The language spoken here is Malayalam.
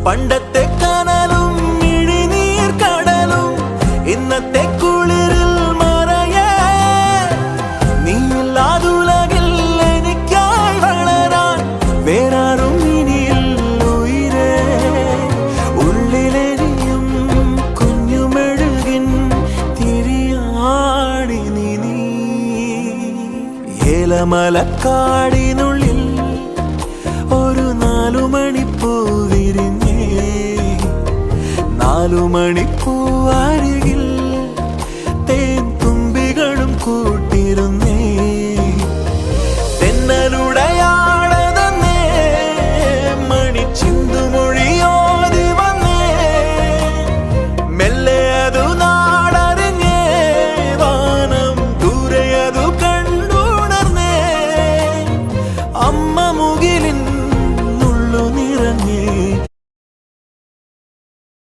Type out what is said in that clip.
പണ്ടത്തെ കനലും ഇഴിനീർ കടലും ഇന്നത്തെ കുളിരിൽ മറയേ നീയില്ലാതുലകിൽ എനിക്കായി വളരാൻ വേറാരും ഇനിയില്ല ഉയിരേ ഉള്ളിലെരിയും കുഞ്ഞുമെഴുകിൻ തിരിയാണി നീ ഏലമലക്കാടിനുള്ളിൽ ഒരു 4 മണിപ്പൂ വിരിഞ്ഞേ 4 മണിപ്പൂ അരികിൽ